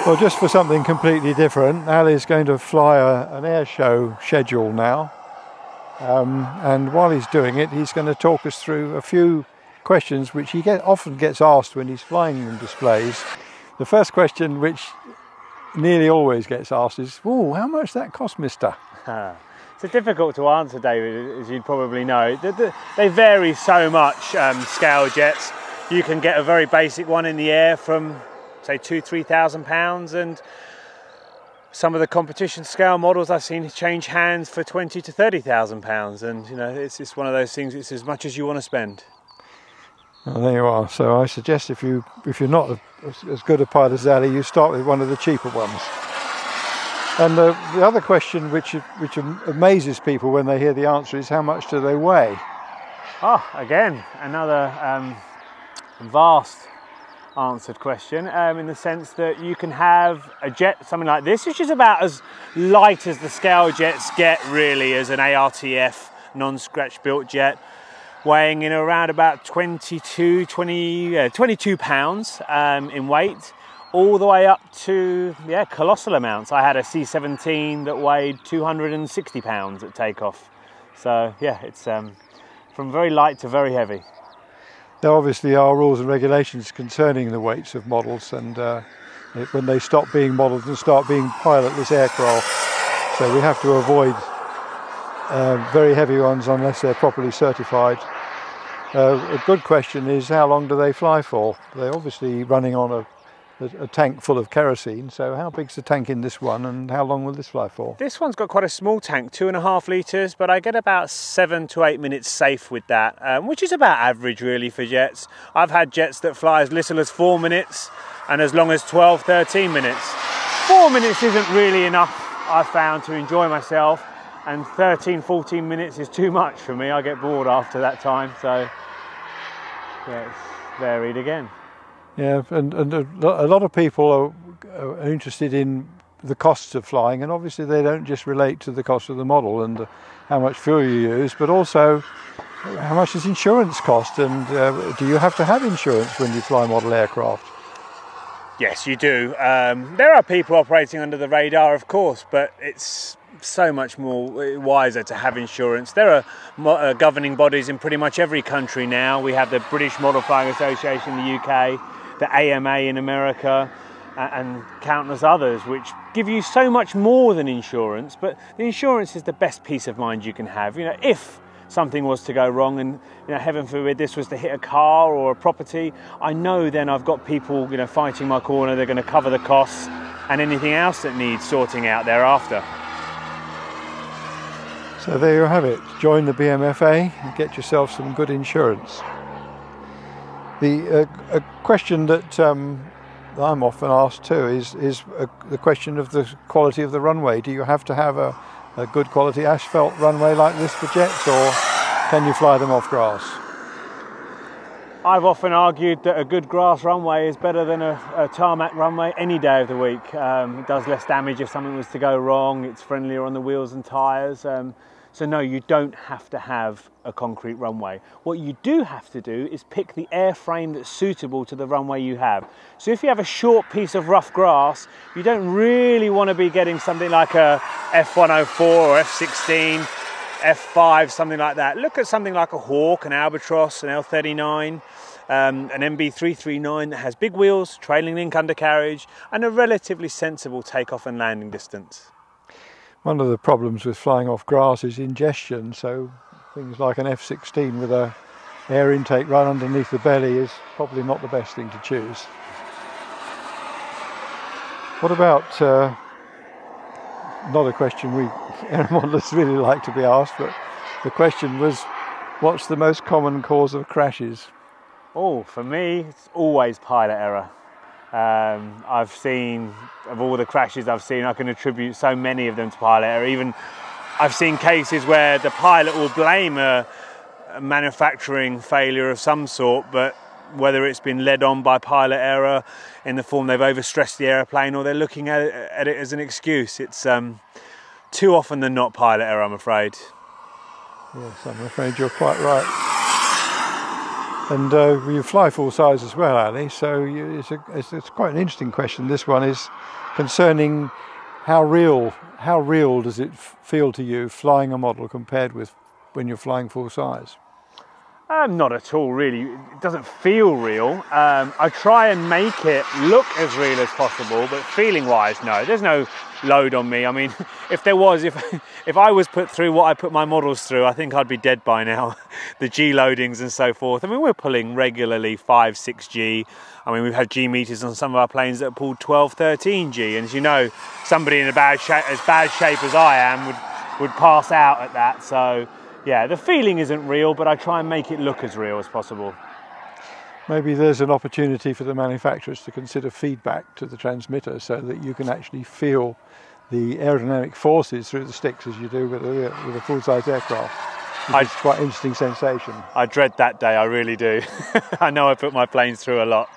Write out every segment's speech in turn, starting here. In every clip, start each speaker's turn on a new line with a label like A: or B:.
A: Well, just for something completely different, Ali's going to fly an air show schedule now. And while he's doing it, he's going to talk us through a few questions which he often gets asked when he's flying in displays. The first question, which nearly always gets asked, is, "Oh, how much that cost, mister?"
B: It's difficult to answer, David, as you'd probably know. They vary so much, scale jets. You can get a very basic one in the air from, say, £2,000–3,000, and some of the competition scale models I've seen change hands for £20,000 to £30,000, and it's just one of those things. It's as much as you want to spend.
A: Well, there you are. So I suggest if you're not as good a pilot as Ali, you start with one of the cheaper ones. And the other question which amazes people when they hear the answer is, how much do they weigh?
B: Again, another vast answered question, in the sense that you can have a jet, something like this, which is about as light as the scale jets get, really, as an ARTF non-scratch built jet, weighing in around about 22 pounds in weight, all the way up to colossal amounts. I had a C-17 that weighed 260 pounds at takeoff. So it's from very light to very heavy.
A: There obviously are rules and regulations concerning the weights of models, and when they stop being models and start being pilotless aircraft. So we have to avoid very heavy ones unless they're properly certified. A good question is, how long do they fly for? They're obviously running on a tank full of kerosene, so how big's the tank in this one, and how long will this fly for?
B: This one's got quite a small tank, 2.5 litres, but I get about 7 to 8 minutes safe with that, which is about average really for jets. I've had jets that fly as little as 4 minutes and as long as 12–13 minutes. 4 minutes isn't really enough, I've found, to enjoy myself, and 13–14 minutes is too much for me. I get bored after that time, so it's varied again.
A: Yeah, and a lot of people are interested in the costs of flying, and obviously they don't just relate to the cost of the model and how much fuel you use, but also how much does insurance cost, and do you have to have insurance when you fly model aircraft?
B: Yes, you do. There are people operating under the radar, of course, but it's so much more wiser to have insurance. There are governing bodies in pretty much every country now. We have the British Model Flying Association in the UK, the AMA in America, and countless others, which give you so much more than insurance. But the insurance is the best peace of mind you can have. If something was to go wrong, and heaven forbid this was to hit a car or a property, I know then I've got people fighting my corner. They're going to cover the costs and anything else that needs sorting out thereafter.
A: So there you have it. Join the BMFA and get yourself some good insurance. A question that I'm often asked too is the question of the quality of the runway. Do you have to have a good quality asphalt runway like this for jets, or can you fly them off grass?
B: I've often argued that a good grass runway is better than a tarmac runway any day of the week. It does less damage if something was to go wrong. It's friendlier on the wheels and tyres. So no, you don't have to have a concrete runway. What you do have to do is pick the airframe that's suitable to the runway you have. So if you have a short piece of rough grass, you don't really want to be getting something like a F104 or F16, F5, something like that. Look at something like a Hawk, an Albatross, an L39, an MB339 that has big wheels, trailing link undercarriage, and a relatively sensible takeoff and landing distance.
A: One of the problems with flying off grass is ingestion, so things like an F16 with a air intake right underneath the belly is probably not the best thing to choose. What about, not a question we air modelers really like to be asked, but the question was, what's the most common cause of crashes?
B: Oh, for me, it's always pilot error. I've seen, of all the crashes I've seen, I can attribute so many of them to pilot error. Even I've seen cases where the pilot will blame a manufacturing failure of some sort, but whether it's been led on by pilot error in the form they've overstressed the airplane, or they're looking at it as an excuse, it's too often than not pilot error, I'm afraid.
A: Yes, I'm afraid you're quite right. And you fly full size as well, Ali. So it's quite an interesting question. This one is concerning how real does it feel to you flying a model compared with when you're flying full size?
B: Not at all, really. It doesn't feel real. I try and make it look as real as possible, but feeling-wise, no. There's no load on me. I mean, if I was put through what I put my models through, I think I'd be dead by now. The G loadings and so forth. I mean, we're pulling regularly 5, 6G. I mean, we've had G meters on some of our planes that have pulled 12, 13G. And as you know, somebody in as bad shape as I am would pass out at that. So yeah, the feeling isn't real, but I try and make it look as real as possible.
A: Maybe there's an opportunity for the manufacturers to consider feedback to the transmitter so that you can actually feel the aerodynamic forces through the sticks as you do with a full-size aircraft. It's quite an interesting sensation.
B: I dread that day, I really do. I know I put my planes through a lot.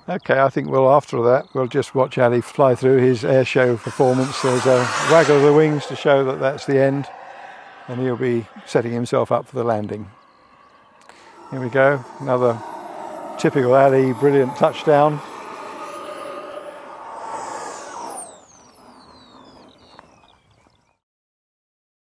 A: Okay, I think after that we'll just watch Ali fly through his air show performance. There's a waggle of the wings to show that that's the end, and he'll be setting himself up for the landing. Here we go, another typical Ali brilliant touchdown.